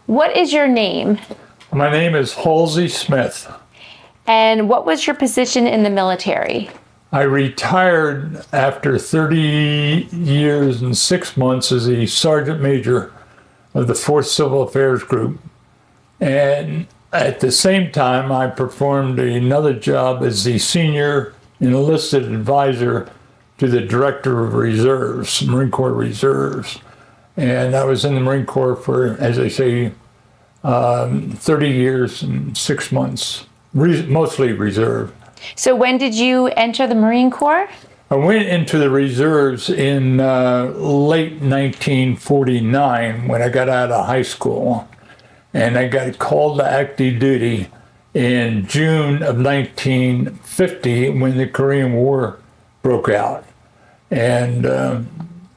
What is your name? My name is Halsey Smith. And what was your position in the military? I retired after 30 years and 6 months as a sergeant major of the 4th Civil Affairs Group. And at the same time, I performed another job as the senior enlisted advisor to the Director of Reserves, Marine Corps Reserves. And I was in the Marine Corps for, as I say, 30 years and 6 months, mostly reserve. So when did you enter the Marine Corps? I went into the reserves in late 1949 when I got out of high school. And I got called to active duty in June of 1950 when the Korean War broke out. And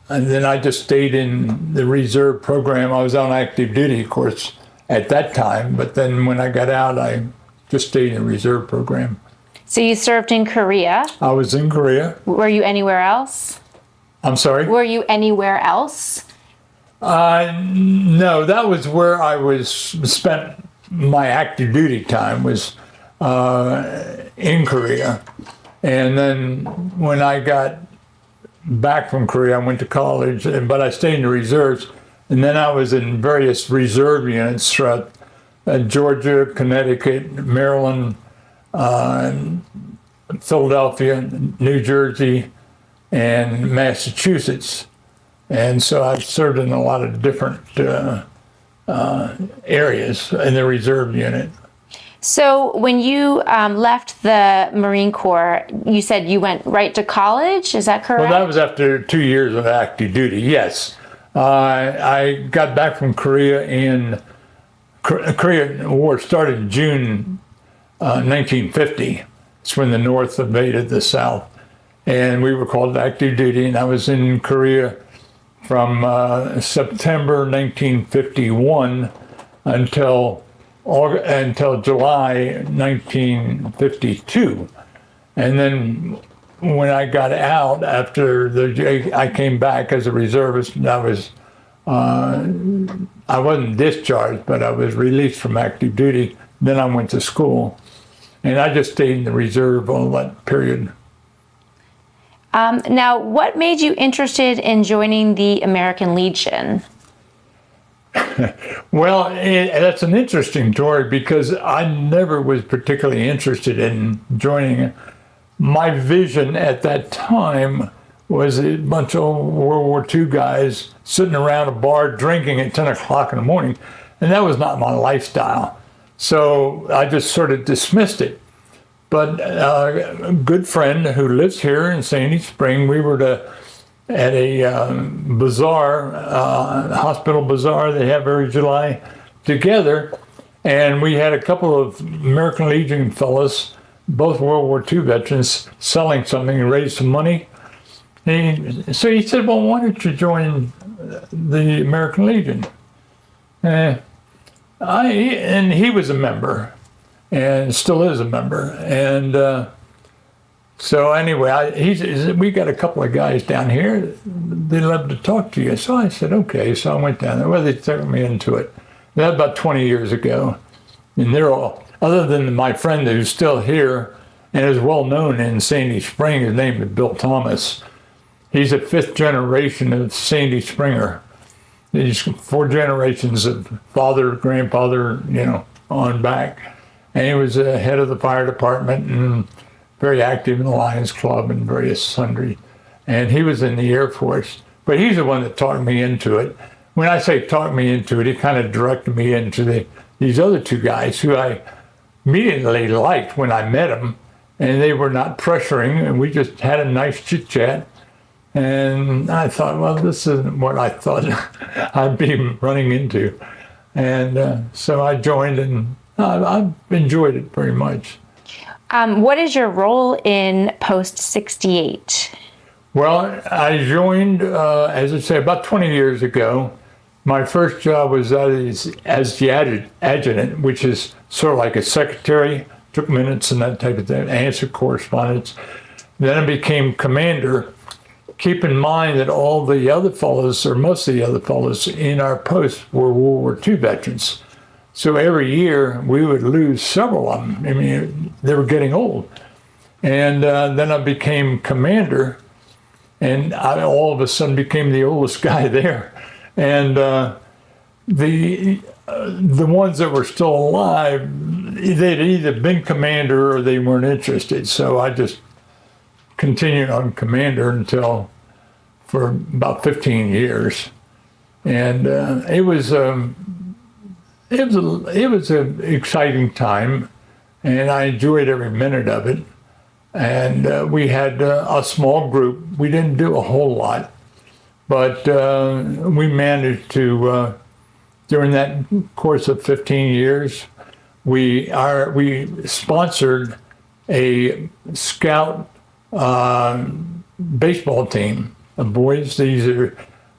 then I just stayed in the reserve program. I was on active duty, of course, at that time. But then when I got out, I just stayed in the reserve program. So you served in Korea. I was in Korea. Were you anywhere else? I'm sorry? Were you anywhere else? No, that was where I spent my active duty time was in Korea. And then when I got back from Korea, I went to college, but I stayed in the reserves. And then I was in various reserve units throughout Georgia, Connecticut, Maryland, Philadelphia, New Jersey, and Massachusetts. And so I've served in a lot of different areas in the reserve unit. So when you left the Marine Corps, you said you went right to college, is that correct? Well, that was after 2 years of active duty, yes. I got back from Korea in, Korean War started in June 1950. It's when the North invaded the South. And we were called to active duty, and I was in Korea from September 1951 until July 1952. And then when I got out after I came back as a reservist, and I wasn't discharged, but I was released from active duty. Then I went to school, and I just stayed in the reserve all that period. Now, what made you interested in joining the American Legion? Well, that's an interesting story because I never was particularly interested in joining. My vision at that time was a bunch of World War II guys sitting around a bar drinking at 10 o'clock in the morning, and that was not my lifestyle. So I just sort of dismissed it. But a good friend who lives here in Sandy Spring, we were at a bazaar, hospital bazaar they have every July together, and we had a couple of American Legion fellows, both World War II veterans, selling something and raised some money. So he said, well, why don't you join the American Legion? And he was a member. And still is a member. And so anyway, he said, we got a couple of guys down here. They'd love to talk to you. So I said, okay. So I went down there. Well, they took me into it. That was about 20 years ago. And they're all, other than my friend who's still here and is well known in Sandy Spring, his name is Bill Thomas. He's a 5th generation of Sandy Springer. He's 4 generations of father, grandfather, on back. And he was the head of the fire department and very active in the Lions Club and various sundry. And he was in the Air Force. But he's the one that talked me into it. When I say talked me into it, he kind of directed me into these other 2 guys who I immediately liked when I met them. And they were not pressuring, and we just had a nice chit-chat. And I thought, well, this isn't what I thought I'd be running into. And so I joined, and I've enjoyed it very much. What is your role in Post 68? Well, I joined, as I say, about 20 years ago. My first job was as the adjutant, which is sort of like a secretary, took minutes and that type of thing, answered correspondence. Then I became commander, keep in mind that all the other fellows, or most of the other fellows in our post, were World War II veterans. So every year we would lose several of them. I mean, they were getting old. And then I became commander, and I all of a sudden became the oldest guy there. And the ones that were still alive, they'd either been commander or they weren't interested. So I just continued on commander until for about 15 years, and it was an exciting time, and I enjoyed every minute of it. And we had a small group. We didn't do a whole lot, but we managed to, during that course of 15 years, we sponsored a scout baseball team of boys. These are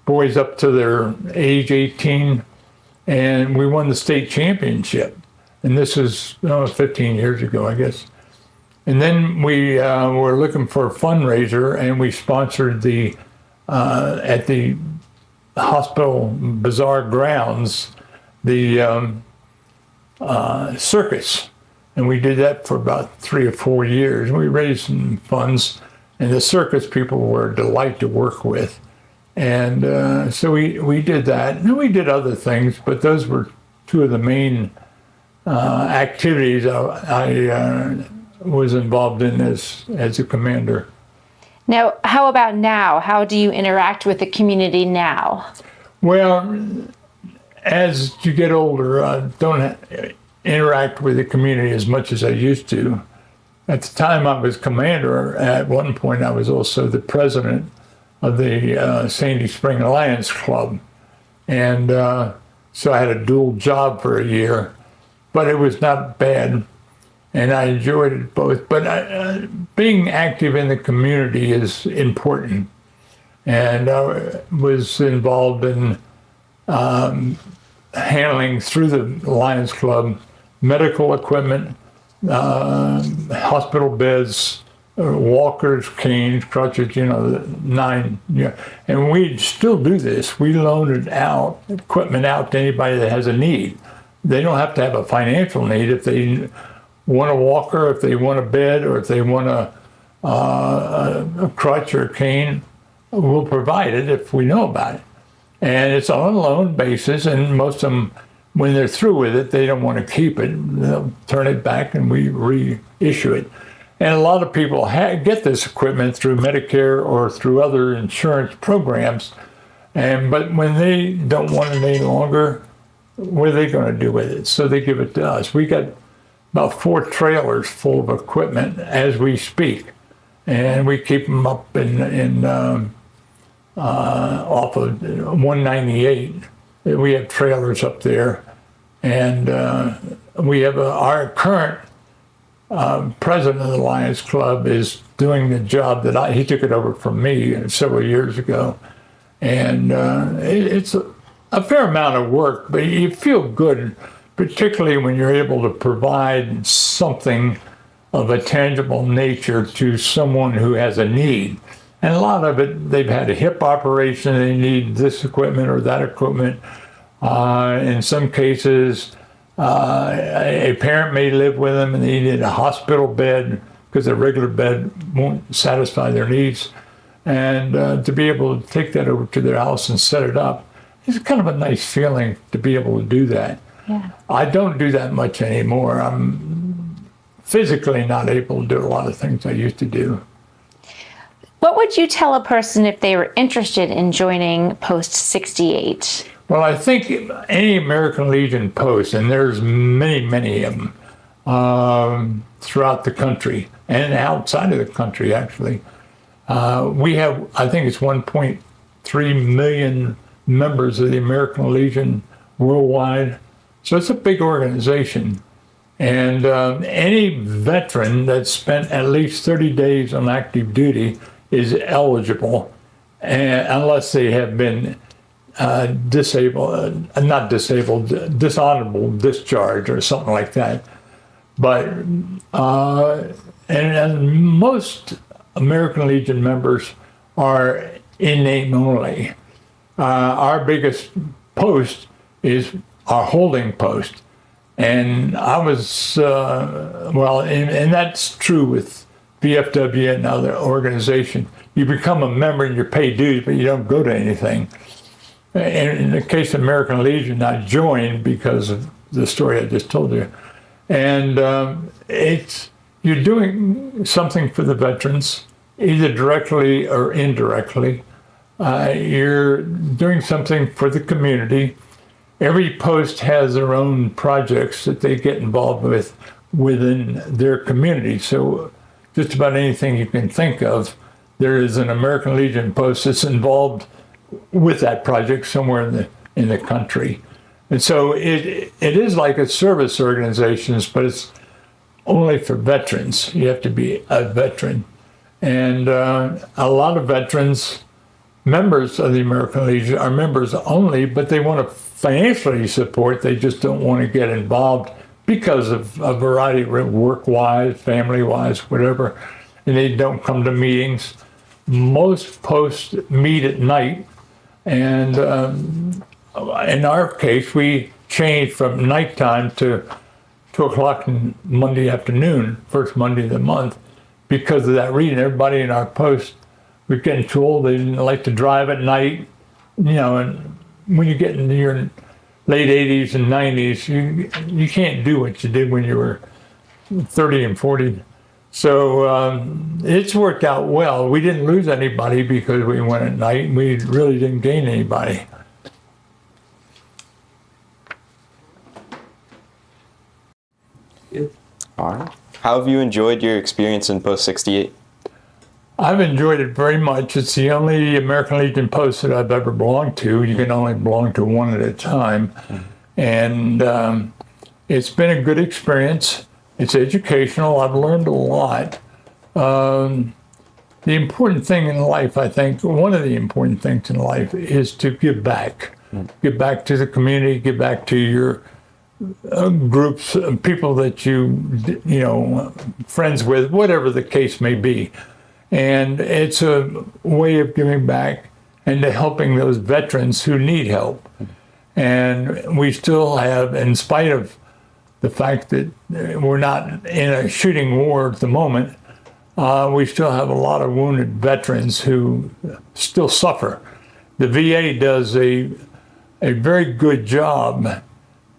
boys up to their age 18, and we won the state championship. And this was 15 years ago, I guess. And then we were looking for a fundraiser, and we sponsored the at the hospital bazaar grounds the circus, and we did that for about 3 or 4 years. We raised some funds, and the circus people were a delight to work with, and so we did that. And we did other things, but those were two of the main activities I was involved in as a commander. Now, how about now? How do you interact with the community now? Well, as you get older, I don't interact with the community as much as I used to. At the time I was commander, at one point I was also the president of the Sandy Spring Lions Club. And so I had a dual job for a year, but it was not bad. And I enjoyed it both. But being active in the community is important. And I was involved in handling, through the Lions Club, medical equipment, hospital beds, walkers, canes, crutches, nine. Yeah. And we still do this. We loan it out, equipment out to anybody that has a need. They don't have to have a financial need. If they want a walker, if they want a bed, or if they want a crutch or a cane, we'll provide it if we know about it. And it's on a loan basis, and most of them, when they're through with it, they don't want to keep it. They'll turn it back and we reissue it. And a lot of people get this equipment through Medicare or through other insurance programs. But when they don't want it any longer, what are they going to do with it? So they give it to us. We got about 4 trailers full of equipment as we speak, and we keep them up in off of 198. We have trailers up there, and we have our current president of the Lions Club is doing the job that he took it over from me several years ago, and it's a fair amount of work, but you feel good, particularly when you're able to provide something of a tangible nature to someone who has a need. And a lot of it, they've had a hip operation, they need this equipment or that equipment. In some cases, a parent may live with them and they need a hospital bed because a regular bed won't satisfy their needs. And to be able to take that over to their house and set it up, it's kind of a nice feeling to be able to do that. Yeah. I don't do that much anymore. I'm physically not able to do a lot of things I used to do. What would you tell a person if they were interested in joining Post 68? Well, I think any American Legion post, and there's many, many of them throughout the country and outside of the country, actually. We have, I think it's 1.3 million members of the American Legion worldwide. So it's a big organization. And any veteran that's spent at least 30 days on active duty is eligible, unless they have been dishonorable discharge or something like that. But and most American Legion members are in name only. Our biggest post is our holding post. And I was, and that's true with VFW and other organizations. You become a member and you pay dues, but you don't go to anything. And in the case of American Legion, I joined because of the story I just told you. And you're doing something for the veterans, either directly or indirectly. You're doing something for the community. Every post has their own projects that they get involved with within their community. So just about anything you can think of, there is an American Legion post that's involved with that project somewhere in the country. And so it is like a service organizations, but it's only for veterans. You have to be a veteran. And a lot of veterans, members of the American Legion, are members only, but they want to financially support. They just don't want to get involved because of a variety of work-wise, family-wise, whatever. And they don't come to meetings. Most posts meet at night. And in our case, we changed from nighttime to 2 o'clock Monday afternoon, first Monday of the month, because of that reason. Everybody in our post was getting too old. They didn't like to drive at night, and when you get into your late 80s and 90s, you can't do what you did when you were 30 and 40. So it's worked out well. We didn't lose anybody because we went at night. We really didn't gain anybody. All right. How have you enjoyed your experience in Post 68? I've enjoyed it very much. It's the only American Legion post that I've ever belonged to. You can only belong to one at a time. And it's been a good experience. It's educational. I've learned a lot. The important thing in life, I think, one of the important things in life is to give back. Give back to the community, give back to your groups of people that you friends with, whatever the case may be. And it's a way of giving back and to helping those veterans who need help. And we still have, in spite of the fact that we're not in a shooting war at the moment, we still have a lot of wounded veterans who still suffer. The VA does a very good job,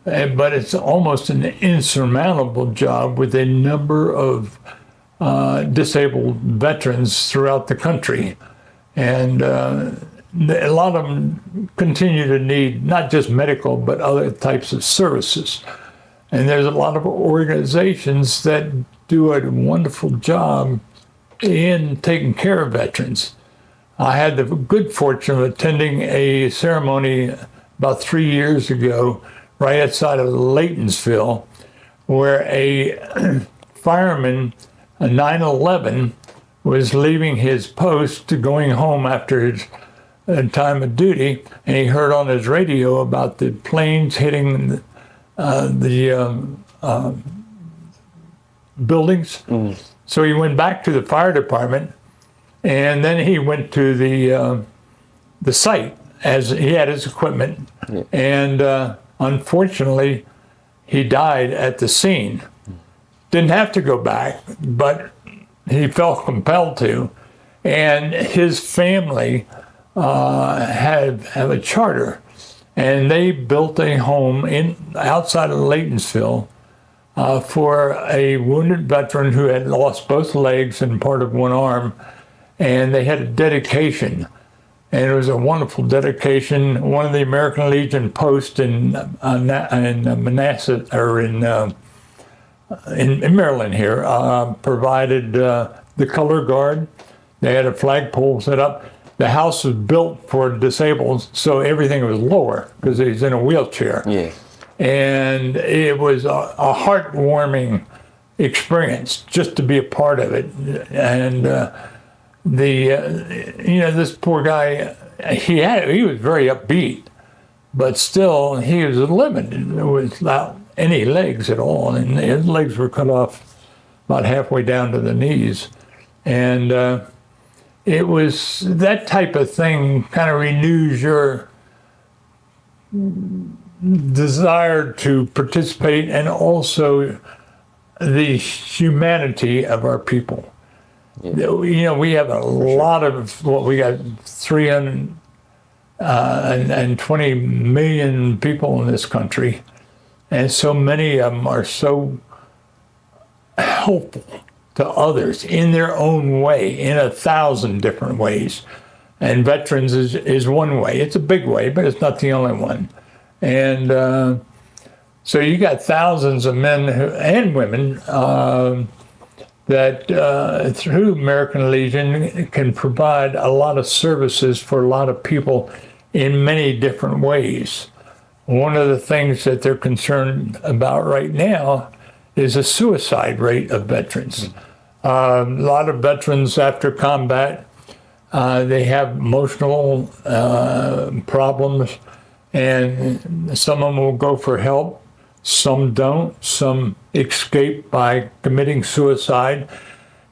but it's almost an insurmountable job with a number of disabled veterans throughout the country. And a lot of them continue to need not just medical, but other types of services. And there's a lot of organizations that do a wonderful job in taking care of veterans. I had the good fortune of attending a ceremony about 3 years ago, right outside of Laytonsville, where a fireman, a 9/11, was leaving his post to going home after his time of duty, and he heard on his radio about the planes hitting the buildings. So he went back to the fire department, and then he went to the site as he had his equipment. And unfortunately, he died at the scene. Didn't have to go back, but he felt compelled to. And his family have a charter, and they built a home outside of Laytonsville for a wounded veteran who had lost both legs and part of one arm, and they had a dedication. And it was a wonderful dedication. One of the American Legion posts in Manassas, or in Maryland here, provided the color guard. They had a flagpole set up. The house was built for disabled, so everything was lower because he's in a wheelchair. Yeah. And it was a heartwarming experience just to be a part of it. And this poor guy, he was very upbeat, but still he was limited without any legs at all, and his legs were cut off about halfway down to the knees. And it was that type of thing kind of renews your desire to participate, and also the humanity of our people. You know, we have a lot of, we got 320 million people in this country, and so many of them are so helpful to others in their own way, in 1,000 different ways. And veterans is one way. It's a big way, but it's not the only one. And so you got thousands of men and women that through American Legion can provide a lot of services for a lot of people in many different ways. One of the things that they're concerned about right now is the suicide rate of veterans. A lot of veterans after combat, they have emotional problems, and some of them will go for help. Some don't. Some escape by committing suicide.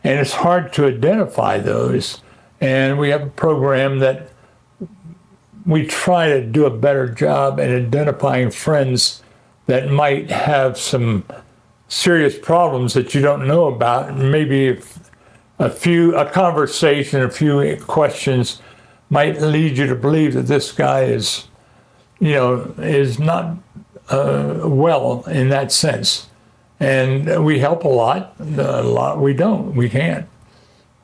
And it's hard to identify those. And we have a program that we try to do a better job at identifying friends that might have some serious problems that you don't know about. Maybe a conversation, a few questions might lead you to believe that this guy is not well in that sense. And we help a lot we don't, we can't.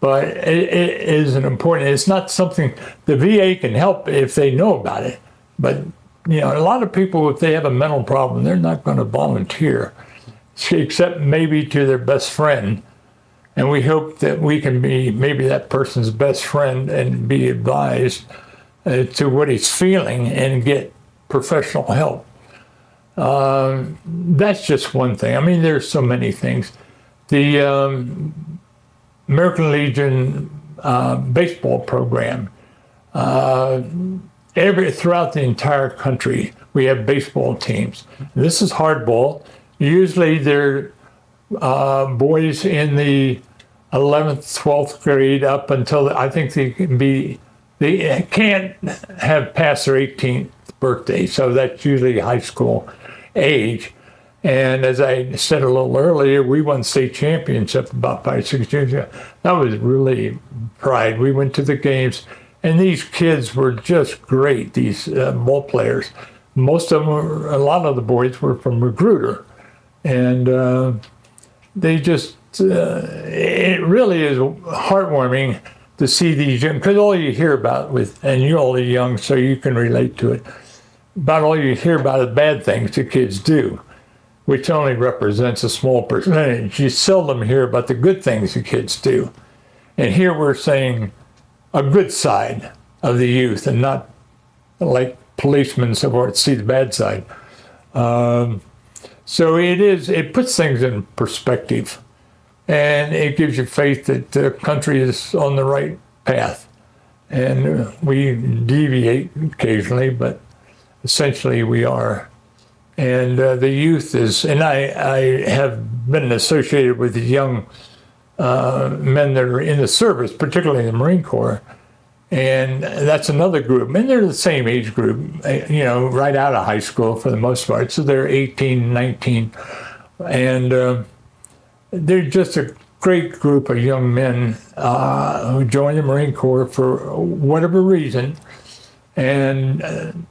But it is an important, it's not something, the VA can help if they know about it. But, you know, a lot of people, if they have a mental problem, they're not going to volunteer, except maybe to their best friend. And we hope that we can be maybe that person's best friend and be advised to what he's feeling and get professional help. That's just one thing. I mean, there's so many things. The American Legion baseball program, throughout the entire country, we have baseball teams. This is hardball. Usually they're boys in the 11th, 12th grade up until I think they can't have passed their 18th birthday, so that's usually high school age. And as I said a little earlier, we won state championship about 5-6 years ago. That was really pride. We went to the games, and these kids were just great, these ball players. Most of them a lot of the boys were from Magruder. And they just, it really is heartwarming to see these young, because all you hear about and you're all young, so you can relate to it, about all you hear about is bad things the kids do, which only represents a small percentage. You seldom hear about the good things the kids do. And here we're saying a good side of the youth, and not like policemen and so forth see the bad side. So it puts things in perspective, and it gives you faith that the country is on the right path. And we deviate occasionally, but essentially we are. And the youth is, and I have been associated with the young men that are in the service, particularly in the Marine Corps. And that's another group. And they're the same age group, you know, right out of high school for the most part. So they're 18, 19. And they're just a great group of young men who join the Marine Corps for whatever reason, and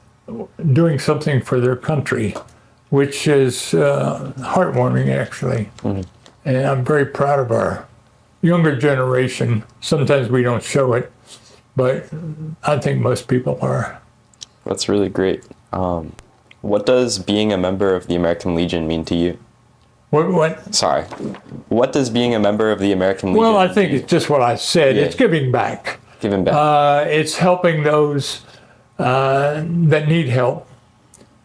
doing something for their country, which is heartwarming, actually. Mm-hmm. And I'm very proud of our younger generation. Sometimes we don't show it, but I think most people are. That's really great. What does being a member of the American Legion mean to you? What? Sorry. What does being a member of the American Legion Well, I think it's just what I said. Yeah. It's giving back. Giving back. It's helping those that need help,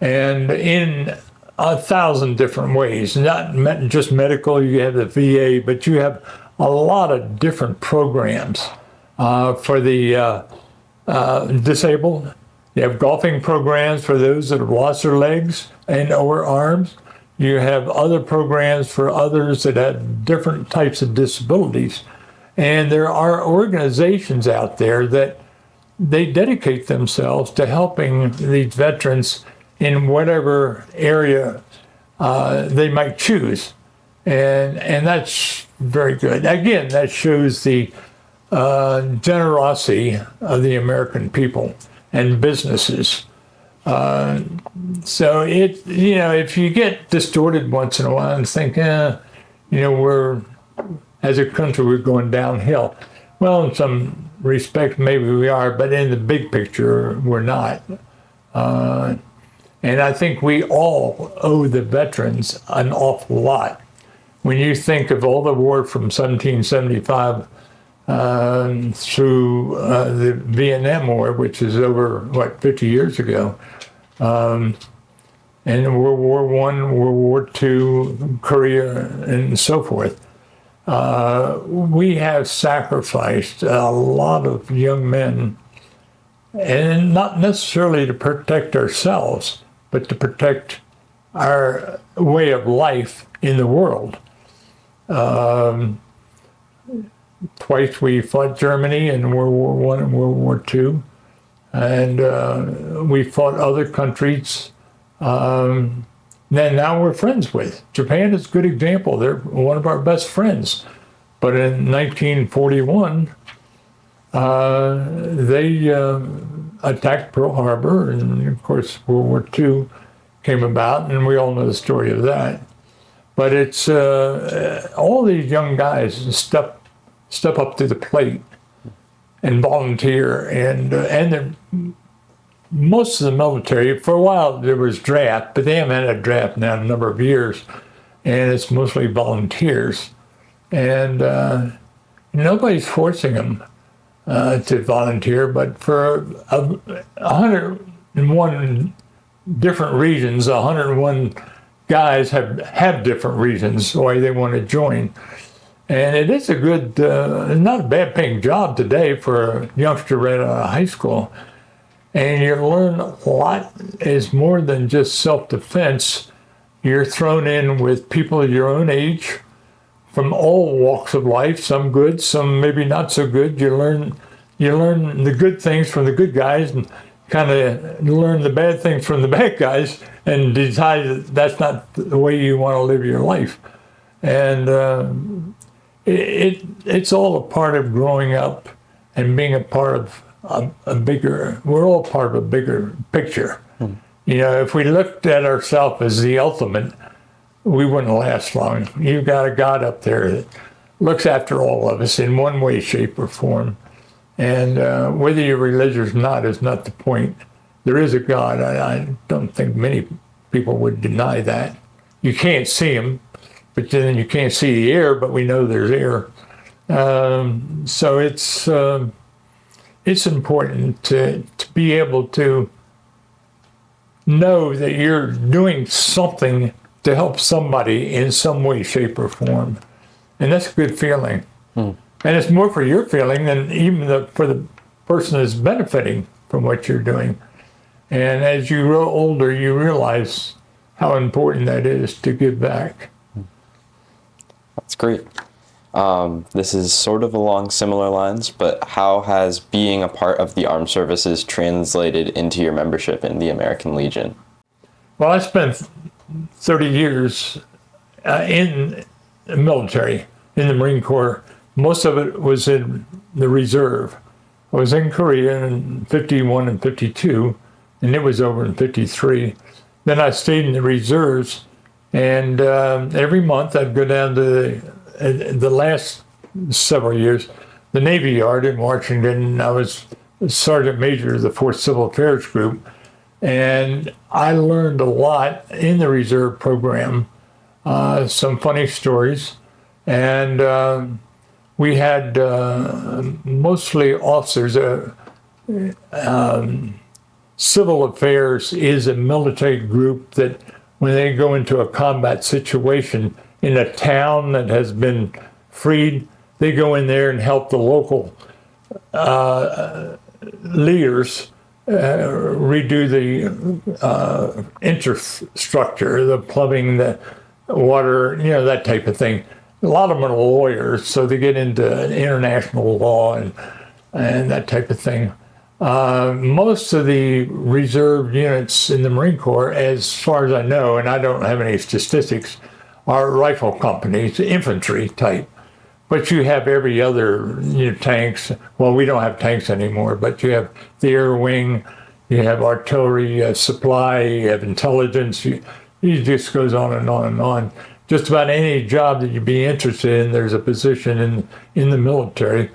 and in 1,000 different ways. Not just medical, you have the VA, but you have a lot of different programs for the disabled. You have golfing programs for those that have lost their legs and or arms. You have other programs for others that have different types of disabilities. And there are organizations out there that they dedicate themselves to helping these veterans in whatever area they might choose. And that's very good. Again, that shows the generosity of the American people and businesses. So if you get distorted once in a while and think, we're, as a country, we're going downhill. Well, in some respects, maybe we are, but in the big picture, we're not. And I think we all owe the veterans an awful lot. When you think of all the war from 1775 through the Vietnam War, which is over, 50 years ago, and World War I, World War II, Korea, and so forth, we have sacrificed a lot of young men, and not necessarily to protect ourselves, but to protect our way of life in the world. Twice we fought Germany in World War I and World War II, and we fought other countries that now we're friends with. Japan is a good example. They're one of our best friends. But in 1941, they attacked Pearl Harbor, and of course World War II came about, and we all know the story of that. But it's all these young guys step up to the plate and volunteer, and most of the military, for a while there was draft, but they haven't had a draft now in a number of years, and it's mostly volunteers, and nobody's forcing them to volunteer, but for 101 different reasons, 101 guys have different reasons why they want to join. And it is a good, not a bad paying job today for a youngster right out of high school. And you learn a lot. It's more than just self-defense. You're thrown in with people your own age from all walks of life, some good, some maybe not so good. You learn the good things from the good guys and kind of learn the bad things from the bad guys and decide that that's not the way you want to live your life. And it's all a part of growing up and being a part of we're all part of a bigger picture. If we looked at ourselves as the ultimate, we wouldn't last long. You've got a God up there that looks after all of us in one way, shape, or form. And whether you're religious or not is not the point. There is a God. I don't think many people would deny that. You can't see him, but then you can't see the air, but we know there's air. So it's important to be able to know that you're doing something to help somebody in some way, shape, or form. And that's a good feeling. And it's more for your feeling than even for the person that's benefiting from what you're doing. And as you grow older, you realize how important that is to give back. That's great. This is sort of along similar lines, but how has being a part of the armed services translated into your membership in the American Legion? Well, I spent 30 years in the military, in the Marine Corps. Most of it was in the reserve. I was in Korea in 51 and 52, and it was over in 53. Then I stayed in the reserves, and every month I'd go down to the last several years, the Navy Yard in Washington. I was Sergeant Major of the 4th Civil Affairs Group, and I learned a lot in the reserve program, some funny stories, and we had mostly officers. Civil affairs is a military group that when they go into a combat situation in a town that has been freed, they go in there and help the local leaders redo the infrastructure, the plumbing, the water, that type of thing. a lot of them are lawyers, so they get into international law and that type of thing. Most of the reserve units in the Marine Corps, as far as I know, and I don't have any statistics, are rifle companies, infantry type. But you have every other, tanks. Well, we don't have tanks anymore, but you have the air wing, you have artillery supply, you have intelligence. It just goes on and on and on. Just about any job that you'd be interested in, there's a position in the military.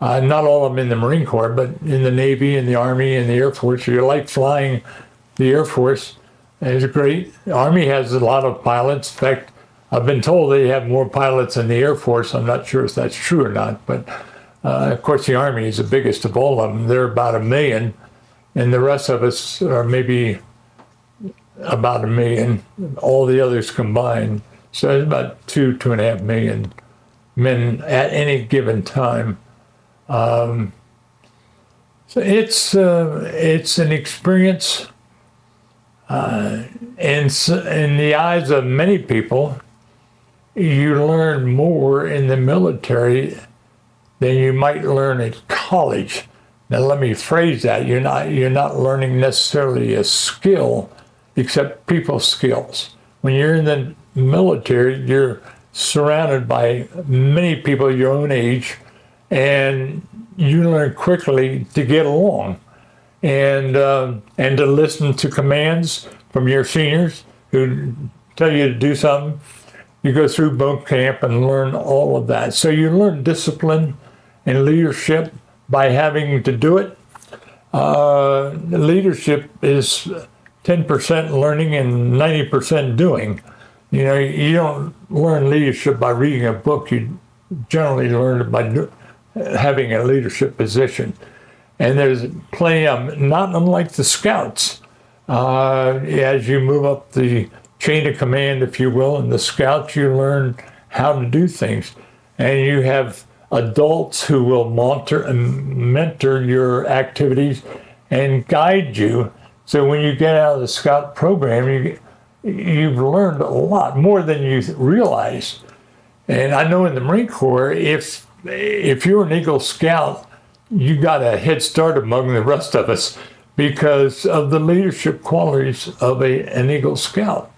Not all of them in the Marine Corps, but in the Navy, in the Army, in the Air Force. You like flying the Air Force. It's great. The Army has a lot of pilots. In fact, I've been told they have more pilots than the Air Force. I'm not sure if that's true or not, but of course the Army is the biggest of all of them. They're about 1 million, and the rest of us are maybe about 1 million, all the others combined. So it's about 2.5 million men at any given time. So it's an experience, and in the eyes of many people, you learn more in the military than you might learn at college. Now let me phrase that. You're not learning necessarily a skill, except people skills. When you're in the military, you're surrounded by many people your own age, and you learn quickly to get along and to listen to commands from your seniors who tell you to do something. You go through boot camp and learn all of that. So you learn discipline and leadership by having to do it. Leadership is 10% learning and 90% doing. You don't learn leadership by reading a book. You generally learn it by having a leadership position. And there's plenty of, not unlike the scouts, as you move up the chain of command, if you will, in the scouts, you learn how to do things. And you have adults who will mentor your activities and guide you. So when you get out of the scout program, you've learned a lot more than you realize. And I know in the Marine Corps, if you're an Eagle Scout, you got a head start among the rest of us because of the leadership qualities of an Eagle Scout.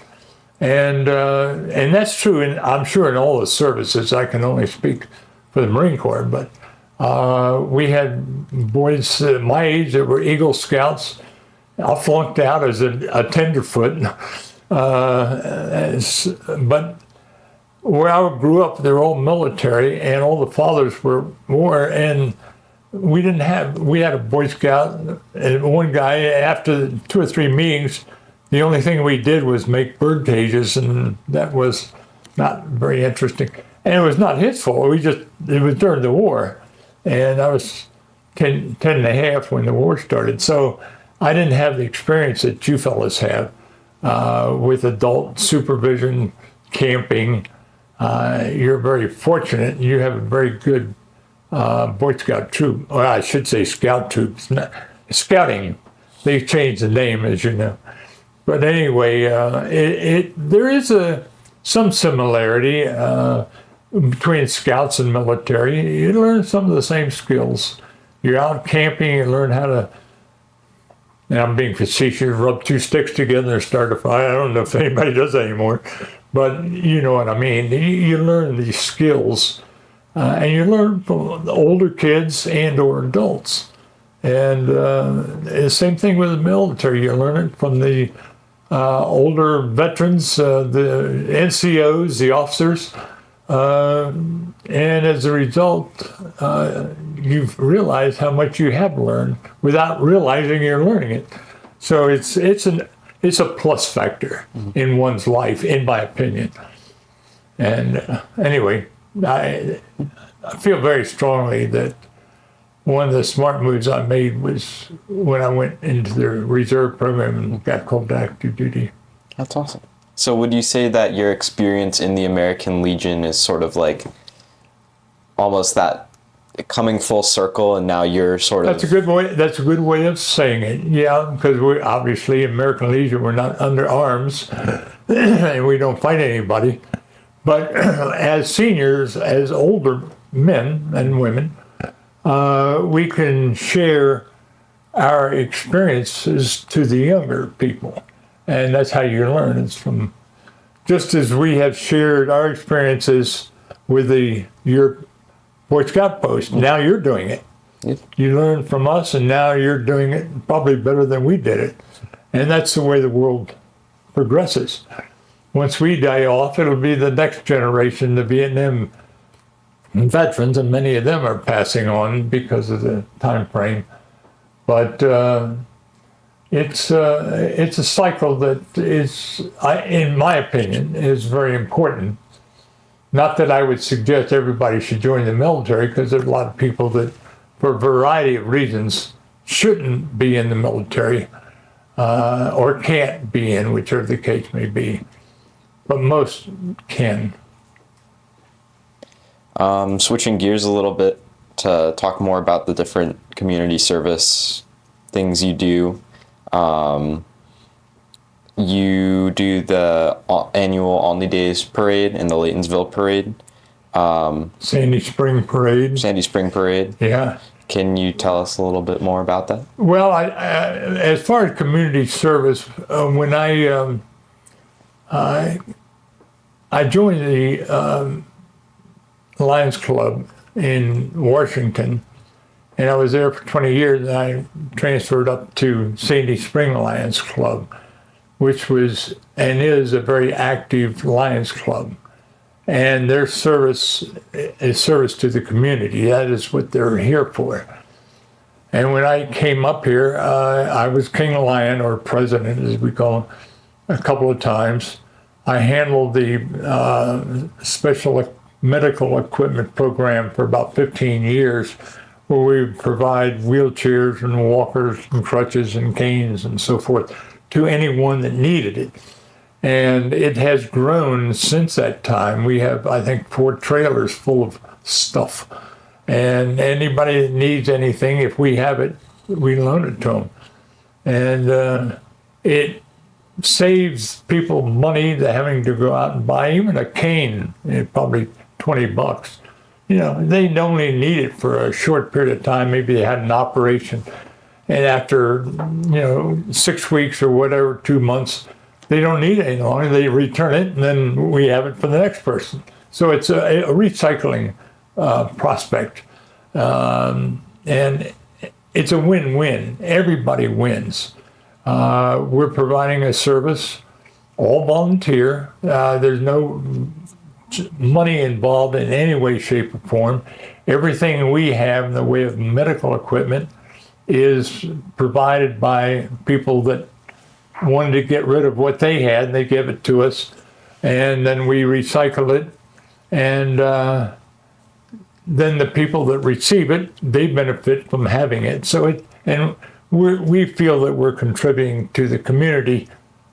And that's true, and I'm sure in all the services. I can only speak for the Marine Corps, but we had boys my age that were Eagle Scouts. I flunked out as a tenderfoot, but where I grew up, they're all military, and all the fathers were war, and we had a Boy Scout, and one guy, after 2 or 3 meetings, the only thing we did was make bird cages, and that was not very interesting. And it was not his fault. It was during the war, and I was 10 and a half when the war started. So I didn't have the experience that you fellas have with adult supervision, camping. You're very fortunate. You have a very good Boy Scout troop, or I should say scout troops. Scouting, they changed the name, as you know. But anyway, there is some similarity between scouts and military. You learn some of the same skills. You're out camping, you learn how to, and I'm being facetious, rub 2 sticks together and start a fire. I don't know if anybody does that anymore, but you know what I mean. You learn these skills, and you learn from the older kids and or adults. And the same thing with the military. You learn it from the older veterans, the NCOs, the officers, and as a result, you've realized how much you have learned without realizing you're learning it. So it's a plus factor in one's life, in my opinion. And anyway, I feel very strongly that one of the smart moves I made was when I went into the reserve program and got called to active duty. That's awesome. So would you say that your experience in the American Legion is sort of like almost that coming full circle, and now you're sort of... That's a good way of saying it. Yeah, because we're obviously American Legion, we're not under arms, and we don't fight anybody. But as seniors, as older men and women, we can share our experiences to the younger people. And that's how you learn. It's from, just as we have shared our experiences with your Boy Scout post, now you're doing it. Yep. You learned from us, and now you're doing it probably better than we did it. And that's the way the world progresses. Once we die off, it'll be the next generation, the Vietnam veterans, and many of them are passing on because of the time frame. But it's a cycle that is, in my opinion, is very important. Not that I would suggest everybody should join the military, because there's a lot of people that, for a variety of reasons, shouldn't be in the military or can't be in, whichever the case may be. But most can. Switching gears a little bit to talk more about the different community service things you do. You do the annual Only Days Parade and the Laytonsville Parade. Sandy Spring Parade. Sandy Spring Parade. Yeah. Can you tell us a little bit more about that? Well, as far as community service, when I joined the Lions Club in Washington, and I was there for 20 years, and I transferred up to Sandy Spring Lions Club, which was and is a very active Lions Club. And their service is service to the community. That is what they're here for. And when I came up here, I was King Lion, or president, as we call him, a couple of times. I handled the special medical equipment program for about 15 years, where we provide wheelchairs and walkers and crutches and canes and so forth to anyone that needed it. And it has grown since that time. We have, I think, 4 trailers full of stuff. And anybody that needs anything, if we have it, we loan it to them. And it saves people money than having to go out and buy even a cane, probably $20. You know, they only need it for a short period of time. Maybe they had an operation, and after 6 weeks or whatever, 2 months, they don't need it any longer. They return it, and then we have it for the next person. So it's a recycling prospect, and it's a win-win. Everybody wins. We're providing a service, all volunteer. There's no money involved in any way, shape, or form. Everything we have in the way of medical equipment is provided by people that wanted to get rid of what they had, and they give it to us, and then we recycle it, and then the people that receive it, they benefit from having it. So we feel that we're contributing to the community,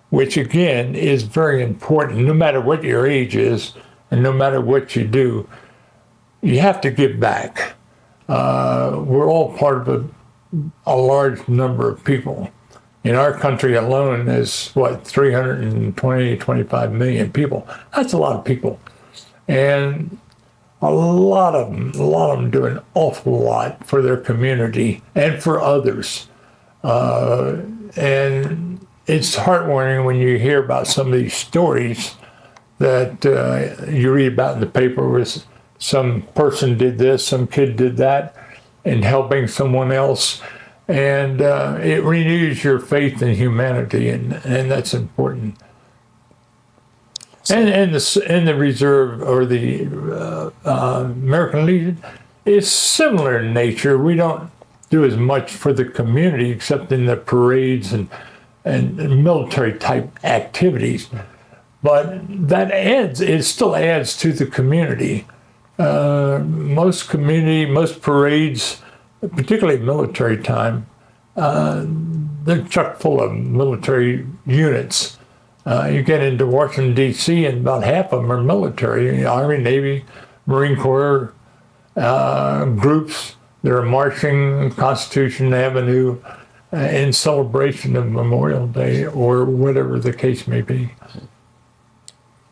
which again is very important. No matter what your age is, and no matter what you do, you have to give back. We're all part of a large number of people. In our country alone is 325 million people. That's a lot of people. And a lot of them do an awful lot for their community and for others. And it's heartwarming when you hear about some of these stories that you read about in the paper, where some person did this, some kid did that, and helping someone else. And it renews your faith in humanity, and that's important. And the Reserve, or the American Legion, is similar in nature. We don't do as much for the community, except in the parades and military type activities. But it still adds to the community. Most parades, particularly military time, they're chock full of military units. You get into Washington, D.C., and about half of them are military, Army, Navy, Marine Corps groups that are marching Constitution Avenue in celebration of Memorial Day or whatever the case may be.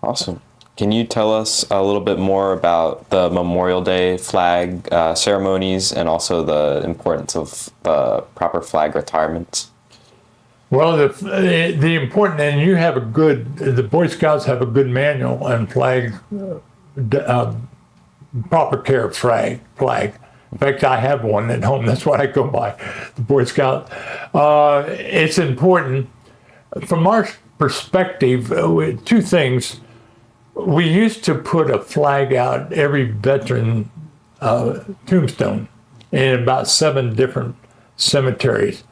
Awesome. Can you tell us a little bit more about the Memorial Day flag ceremonies and also the importance of the proper flag retirements? Well, the important, and you have the Boy Scouts have a good manual on flag, proper care of flag. In fact, I have one at home. That's what I go by, the Boy Scout. It's important. From our perspective, two things. We used to put a flag out every veteran tombstone in about 7 different cemeteries.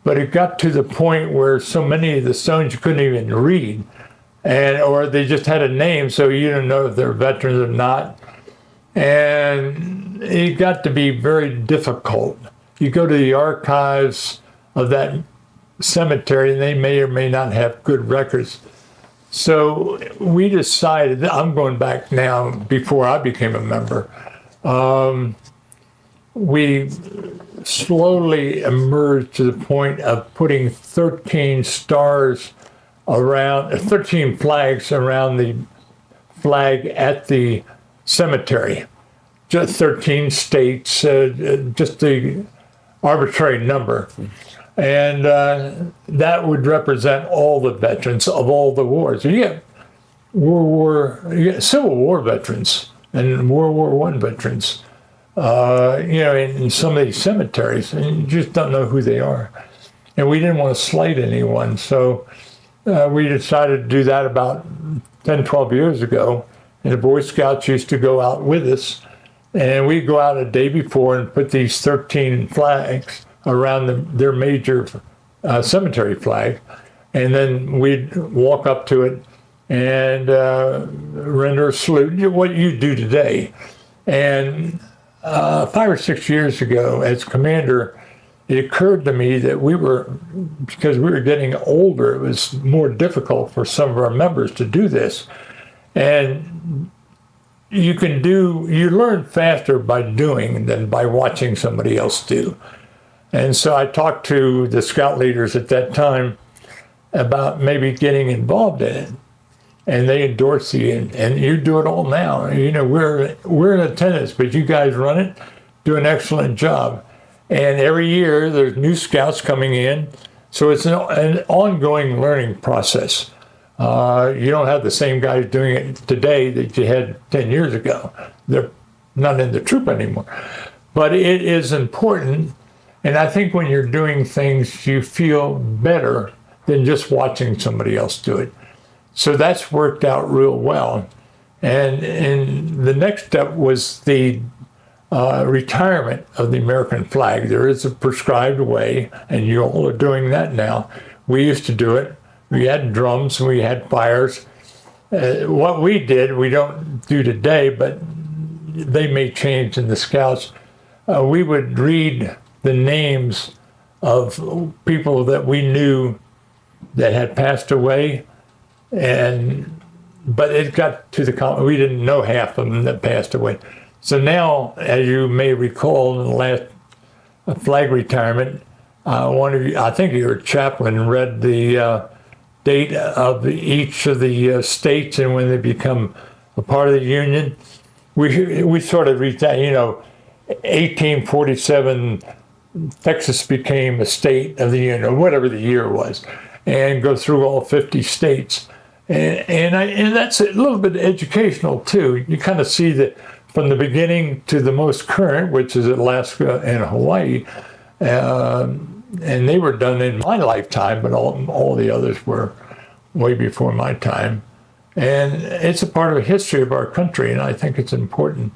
But it got to the point where so many of the stones you couldn't even read, or they just had a name, so you didn't know if they're veterans or not. And it got to be very difficult. You go to the archives of that cemetery, and they may or may not have good records. So we decided, I'm going back now before I became a member, we slowly emerged to the point of putting 13 stars around, 13 flags around the flag at the cemetery. Just 13 states, just the arbitrary number. And that would represent all the veterans of all the wars. You get Civil War veterans and World War I veterans, in some of these cemeteries, and you just don't know who they are. And we didn't want to slight anyone, so we decided to do that about 10, 12 years ago. And the Boy Scouts used to go out with us, and we'd go out a day before and put these 13 flags around their major cemetery flag, and then we'd walk up to it and render a salute, what you do today. And 5 or 6 years ago, as commander, it occurred to me that because we were getting older, it was more difficult for some of our members to do this. And you learn faster by doing than by watching somebody else do. And so I talked to the scout leaders at that time about maybe getting involved in it. And they endorsed you, and you do it all now. We're in attendance, but you guys run it, do an excellent job. And every year there's new scouts coming in. So it's an ongoing learning process. You don't have the same guys doing it today that you had 10 years ago. They're not in the troop anymore. But it is important. And I think when you're doing things, you feel better than just watching somebody else do it. So that's worked out real well. And the next step was the retirement of the American flag. There is a prescribed way, and you all are doing that now. We used to do it. We had drums, we had fires. What we did, we don't do today, but they may change in the Scouts. We would read the names of people that we knew that had passed away, but it got to we didn't know half of them that passed away. So now, as you may recall, in the last flag retirement, I think your chaplain read the date of each of the states and when they become a part of the Union. We sort of read that, 1847, Texas became a state of the Union, or whatever the year was, and go through all 50 states. And that's a little bit educational too. You kind of see that from the beginning to the most current, which is Alaska and Hawaii, and they were done in my lifetime, but all the others were way before my time. And it's a part of the history of our country, and I think it's important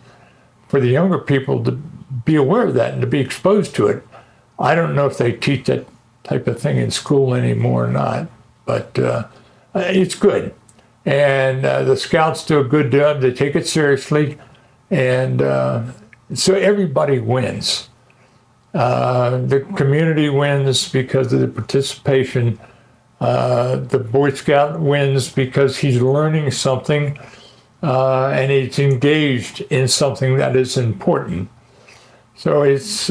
for the younger people to be aware of that and to be exposed to it. I don't know if they teach that type of thing in school anymore or not, but it's good. And the Scouts do a good job. They take it seriously. And so everybody wins. The community wins because of the participation. The Boy Scout wins because he's learning something and he's engaged in something that is important. So it's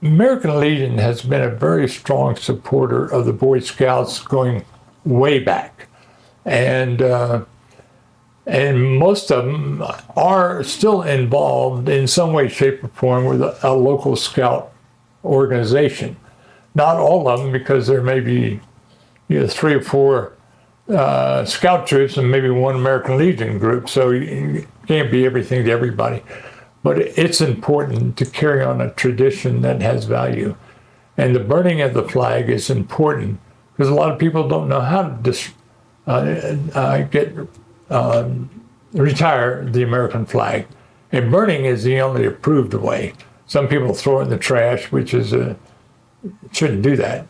American Legion has been a very strong supporter of the Boy Scouts going way back. And And most of them are still involved in some way, shape, or form with a local scout organization. Not all of them, because there may be 3 or 4 scout troops and maybe 1 American Legion group, so you can't be everything to everybody. But it's important to carry on a tradition that has value. And the burning of the flag is important because a lot of people don't know how to retire the American flag. And burning is the only approved way. Some people throw it in the trash, which is shouldn't do that.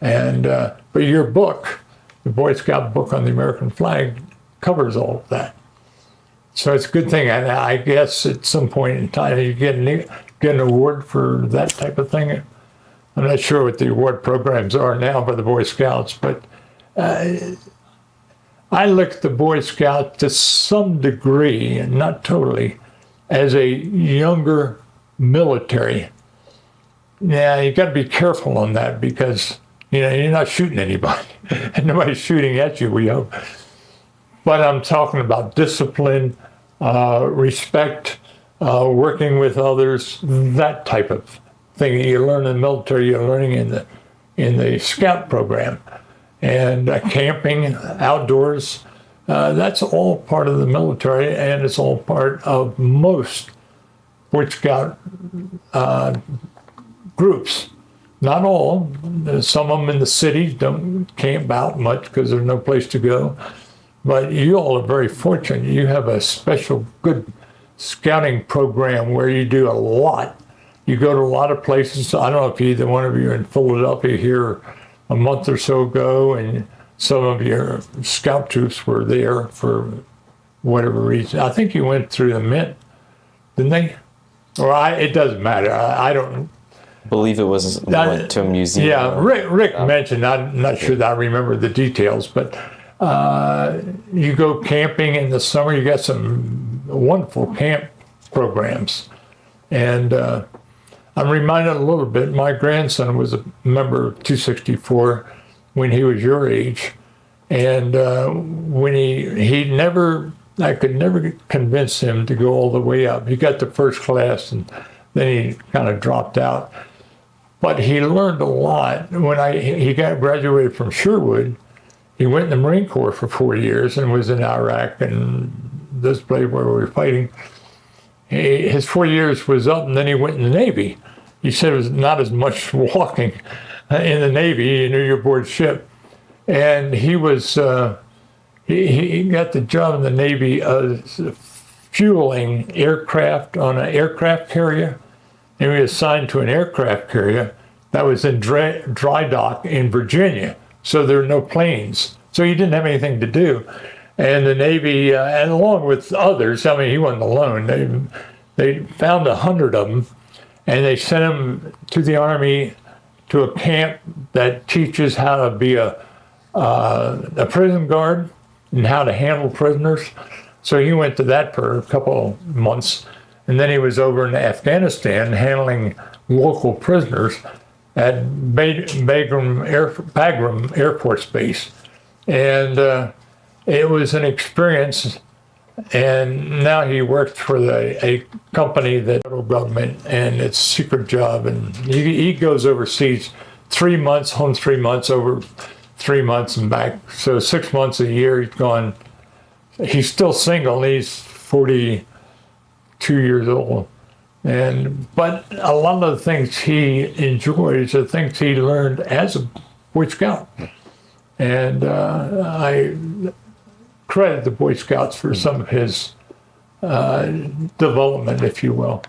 And but your book, the Boy Scout book on the American flag, covers all of that. So it's a good thing. And I guess at some point in time you get an award for that type of thing. I'm not sure what the award programs are now for the Boy Scouts, but I look at the Boy Scout to some degree, and not totally, as a younger military. Yeah, you got to be careful on that because you're not shooting anybody, and nobody's shooting at you, we hope. But I'm talking about discipline, respect, working with others, that type of thing that you learn in the military, you're learning in the scout program. And camping, outdoors, that's all part of the military, and it's all part of most Boy Scout groups. Not all. Some of them in the cities don't camp out much because there's no place to go. But you all are very fortunate. You have a special good scouting program where you do a lot. You go to a lot of places. I don't know if either one of you are in Philadelphia here a month or so ago, and some of your scout troops were there for whatever reason. I think you went through the Mint, didn't they? Or it doesn't matter. I don't believe it was went to a museum. Yeah, Rick mentioned. I'm not sure that I remember the details, but you go camping in the summer. You got some wonderful camp programs, and I'm reminded a little bit. My grandson was a member of 264 when he was your age, and when he never, I could never convince him to go all the way up. He got to first class, and then he kind of dropped out. But he learned a lot. When he got graduated from Sherwood, he went in the Marine Corps for 4 years and was in Iraq and this place where we were fighting. His 4 years was up, and then he went in the Navy. He said it was not as much walking in the Navy. You're aboard ship. And he was, he got the job in the Navy fueling aircraft on an aircraft carrier. And he was assigned to an aircraft carrier that was in dry dock in Virginia. So there were no planes. So he didn't have anything to do. And the Navy, and along with others, I mean, he wasn't alone. They found 100 of them, and they sent him to the Army to a camp that teaches how to be a prison guard and how to handle prisoners. So he went to that for a couple months, and then he was over in Afghanistan handling local prisoners at Bagram Air Force Base. And it was an experience. And now he works for a company that federal government, and it's a secret job. And he goes overseas 3 months, home 3 months, over 3 months and back. So 6 months a year he's gone. He's still single. He's 42 years old. But a lot of the things he enjoys are things he learned as a Boy Scout. And I credit the Boy Scouts for some of his development, if you will.